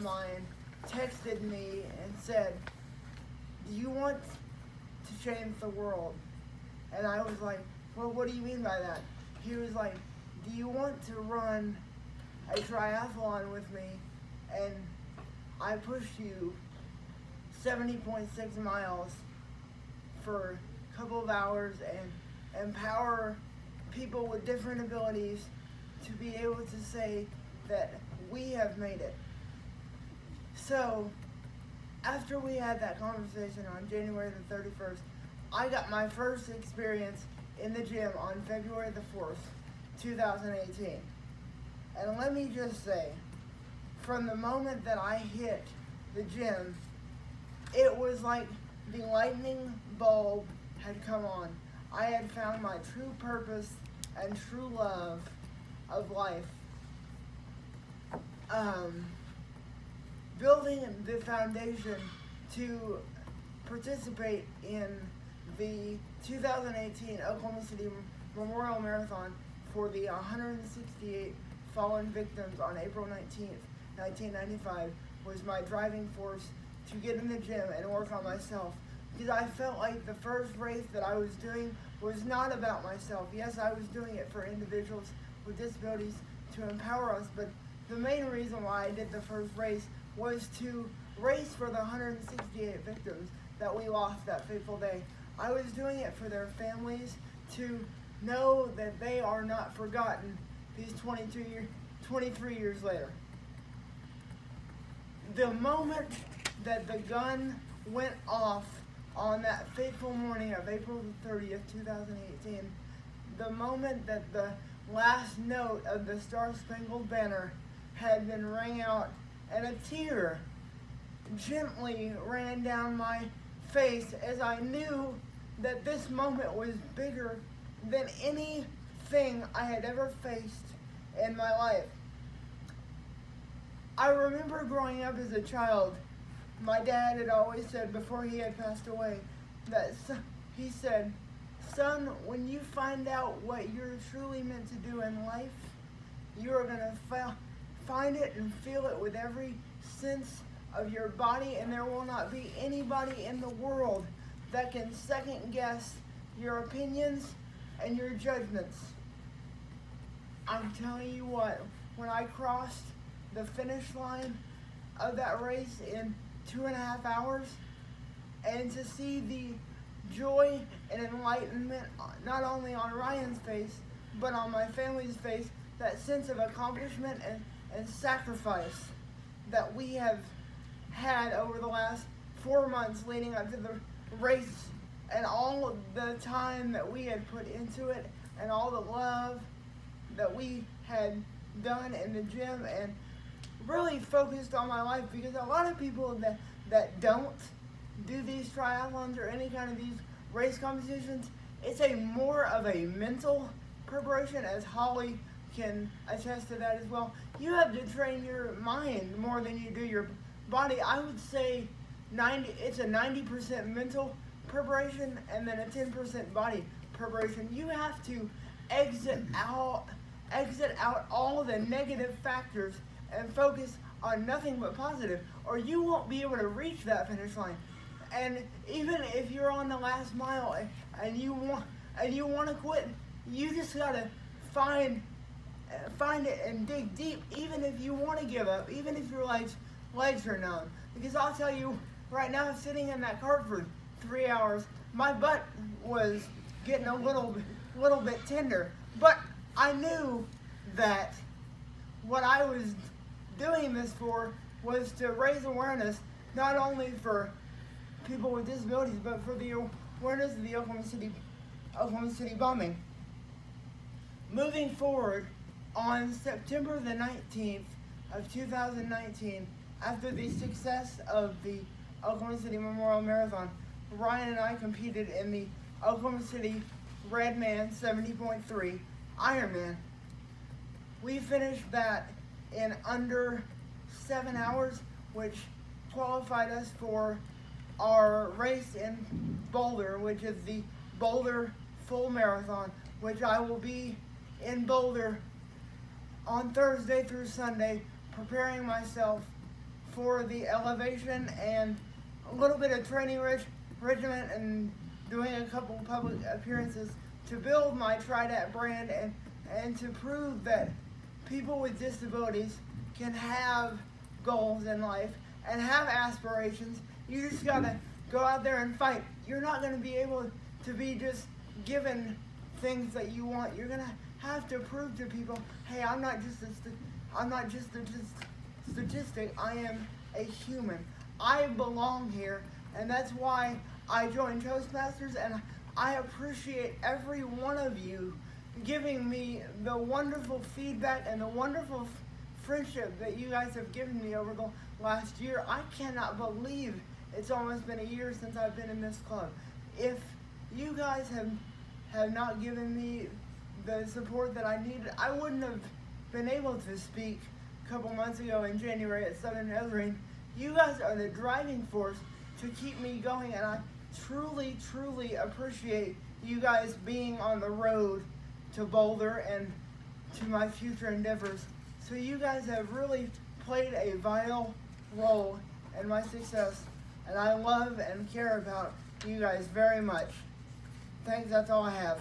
mine texted me and said, "Do you want to change the world?" And I was like, "Well, what do you mean by that?" He was like, "Do you want to run a triathlon with me?" And I pushed you 70.6 miles for a couple of hours and empower people with different abilities to be able to say that we have made it. So, after we had that conversation on January the 31st, I got my first experience in the gym on February the 4th, 2018. And let me just say, from the moment that I hit the gym, it was like the lightning bulb had come on. I had found my true purpose and true love of life. Building the foundation to participate in the 2018 Oklahoma City Memorial Marathon for the 168 fallen victims on April 19th, 1995 was my driving force to get in the gym and work on myself, because I felt like the first race that I was doing was not about myself. Yes, I was doing it for individuals with disabilities to empower us, but the main reason why I did the first race was to race for the 168 victims that we lost that fateful day. I was doing it for their families to know that they are not forgotten these 23 years later. The moment that the gun went off on that fateful morning of April the 30th, 2018, the moment that the last note of the Star-Spangled Banner had been rang out and a tear gently ran down my face as I knew that this moment was bigger than anything I had ever faced in my life. I remember growing up as a child, my dad had always said before he had passed away, that he said, "Son, when you find out what you're truly meant to do in life, you're going to find it and feel it with every sense of your body, and there will not be anybody in the world that can second guess your opinions and your judgments." I'm telling you what, when I crossed the finish line of that race in 2.5 hours, and to see the joy and enlightenment not only on Ryan's face, but on my family's face, that sense of accomplishment and sacrifice that we have had over the last 4 months leading up to the race, and all of the time that we had put into it, and all the love that we had done in the gym, and really focused on my life, because a lot of people that don't do these triathlons or any kind of these race competitions, it's a more of a mental preparation, as Holly can attest to that as well. You have to train your mind more than you do your body. I would say it's a 90% mental preparation and then a 10% body preparation. You have to exit out all the negative factors and focus on nothing but positive, or you won't be able to reach that finish line. And even if you're on the last mile and you want to quit, you just gotta find it and dig deep. Even if you want to give up, even if your legs are numb, because I'll tell you right now, sitting in that cart for 3 hours, my butt was getting a little bit tender. But I knew that what I was doing this for was to raise awareness, not only for people with disabilities, but for the awareness of the Oklahoma City bombing. Moving forward, on September the 19th of 2019, after the success of the Oklahoma City Memorial Marathon, Ryan and I competed in the Oklahoma City Redman 70.3 Ironman. We finished that in under 7 hours, which qualified us for our race in Boulder, which is the Boulder Full Marathon, which I will be in Boulder on Thursday through Sunday, preparing myself for the elevation and a little bit of training regiment and doing a couple public appearances to build my Trident brand and to prove that people with disabilities can have goals in life and have aspirations. You just gotta go out there and fight. You're not gonna be able to be just given things that you want. You're gonna have to prove to people, hey, I'm not just a statistic. I am a human. I belong here, and that's why I joined Toastmasters, and I appreciate every one of you giving me the wonderful feedback and the wonderful friendship that you guys have given me over the last year. I cannot believe it's almost been a year since I've been in this club. If you guys have not given me the support that I needed, I wouldn't have been able to speak a couple months ago in January at Southern Nazarene. You guys are the driving force to keep me going, and I truly, truly appreciate you guys being on the road to Boulder and to my future endeavors. So you guys have really played a vital role in my success, and I love and care about you guys very much. Thanks, that's all I have.